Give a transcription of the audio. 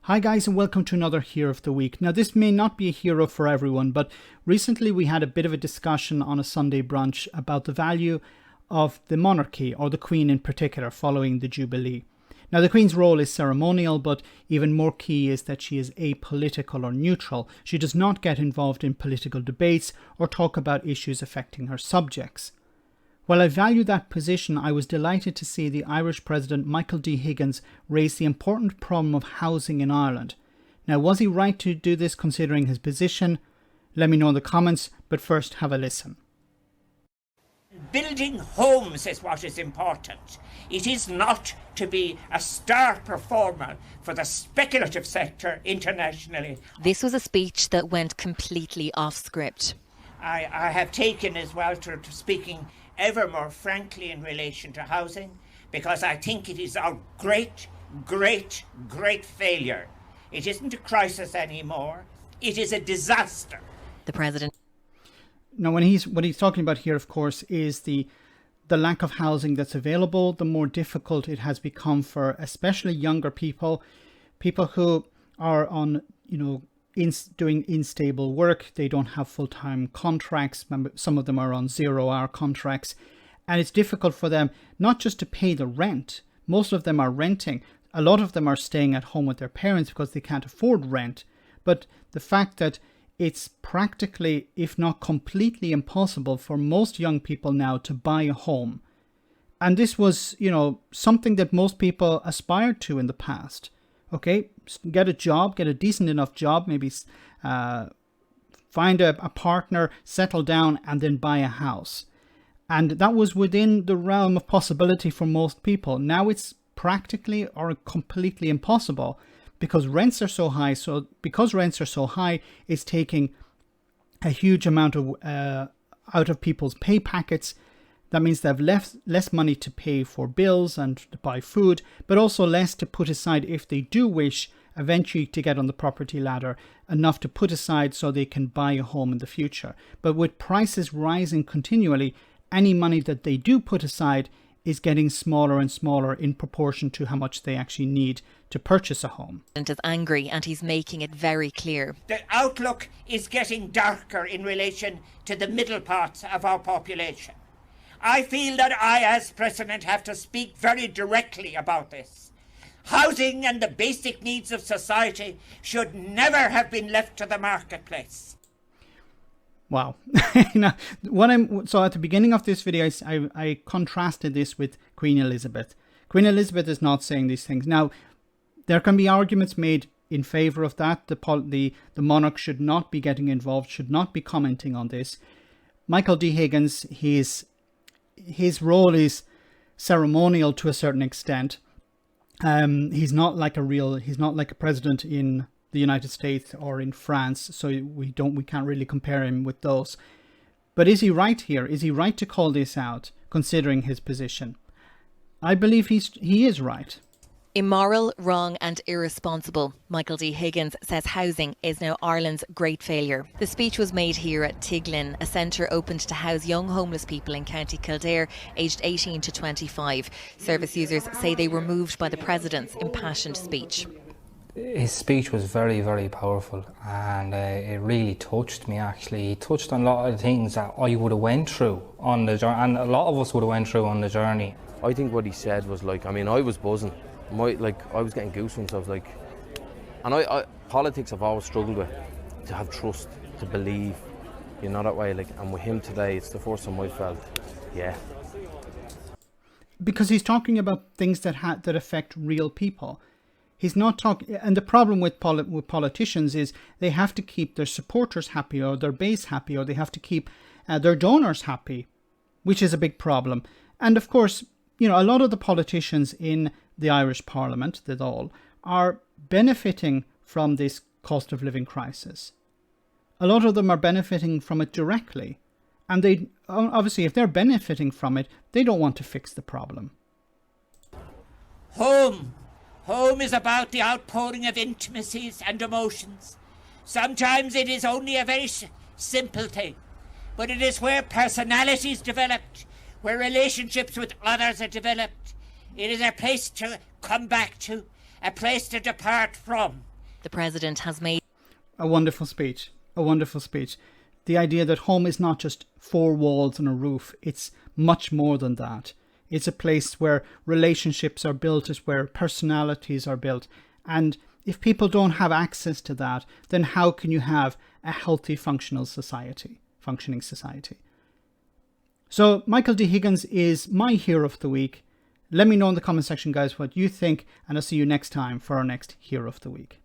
Hi guys, and welcome to another Hero of the Week. Now this may not be a hero for everyone, but recently we had a bit of a discussion on a Sunday brunch about the value of the monarchy, or the Queen in particular, following the Jubilee. Now the Queen's role is ceremonial, but even more key is that she is apolitical or neutral. She does not get involved in political debates or talk about issues affecting her subjects. While I value that position, I was delighted to see the Irish President Michael D Higgins raise the important problem of housing in Ireland. Now, was he right to do this considering his position? Let me know in the comments, but first have a listen. Building homes is what is important. It is not to be a star performer for the speculative sector internationally. This was a speech that went completely off script. I have taken as well to speaking ever more frankly in relation to housing, because I think it is our great failure. It isn't a crisis anymore. It is a disaster. The president. Now, what he's talking about here, of course, is the lack of housing that's available. The more difficult it has become for especially younger people who are on, doing unstable work. They don't have full-time contracts. Some of them are on 0-hour contracts, and it's difficult for them not just to pay the rent. Most of them are renting. A lot of them are staying at home with their parents because they can't afford rent. But the fact that it's practically, if not completely impossible for most young people now to buy a home. And this was, something that most people aspired to in the past. Okay, get a job, get a decent enough job, maybe find a partner, settle down, and then buy a house. And that was within the realm of possibility for most people. Now it's practically or completely impossible because rents are so high. So because rents are so high, it's taking a huge amount of out of people's pay packets. That means they have less money to pay for bills and to buy food, but also less to put aside if they do wish eventually to get on the property ladder, enough to put aside so they can buy a home in the future. But with prices rising continually, any money that they do put aside is getting smaller and smaller in proportion to how much they actually need to purchase a home. And is angry, and he's making it very clear. The outlook is getting darker in relation to the middle parts of our population. I feel that I, as President, have to speak very directly about this. Housing and the basic needs of society should never have been left to the marketplace. Wow. So at the beginning of this video, I contrasted this with Queen Elizabeth. Queen Elizabeth is not saying these things. Now, there can be arguments made in favor of that. The monarch should not be getting involved, should not be commenting on this. Michael D Higgins, his role is ceremonial to a certain extent. He's not like a president in the United States or in France, so we can't really compare him with those. But is he right here? Is he right to call this out, considering his position? I believe he is right. Immoral, wrong and irresponsible. Michael D Higgins says housing is now Ireland's great failure. The speech was made here at Tiglin, a centre opened to house young homeless people in County Kildare, aged 18 to 25. Service users say they were moved by the President's impassioned speech. His speech was very, very powerful, and it really touched me actually. He touched on a lot of things that I would have went through on the journey, and a lot of us would have went through on the journey. I think what he said was I was buzzing. I was getting goosebumps. I was like, and politics I've always struggled with, to have trust, to believe, that way. And with him today, it's the first time I felt, yeah. Because he's talking about things that affect real people. He's not talking, and the problem with politicians is they have to keep their supporters happy, or their base happy, or they have to keep their donors happy, which is a big problem. And of course, a lot of the politicians in the Irish Parliament, that all, are benefiting from this cost of living crisis. A lot of them are benefiting from it directly. And they, obviously, if they're benefiting from it, they don't want to fix the problem. Home is about the outpouring of intimacies and emotions. Sometimes it is only a very simple thing, but it is where personalities developed, where relationships with others are developed. It is a place to come back to, a place to depart from. The president has made a wonderful speech. A wonderful speech. The idea that home is not just four walls and a roof. It's much more than that. It's a place where relationships are built. It's where personalities are built. And if people don't have access to that, then how can you have a healthy, functioning society? So Michael D. Higgins is my hero of the week. Let me know in the comment section, guys, what you think, and I'll see you next time for our next hero of the week.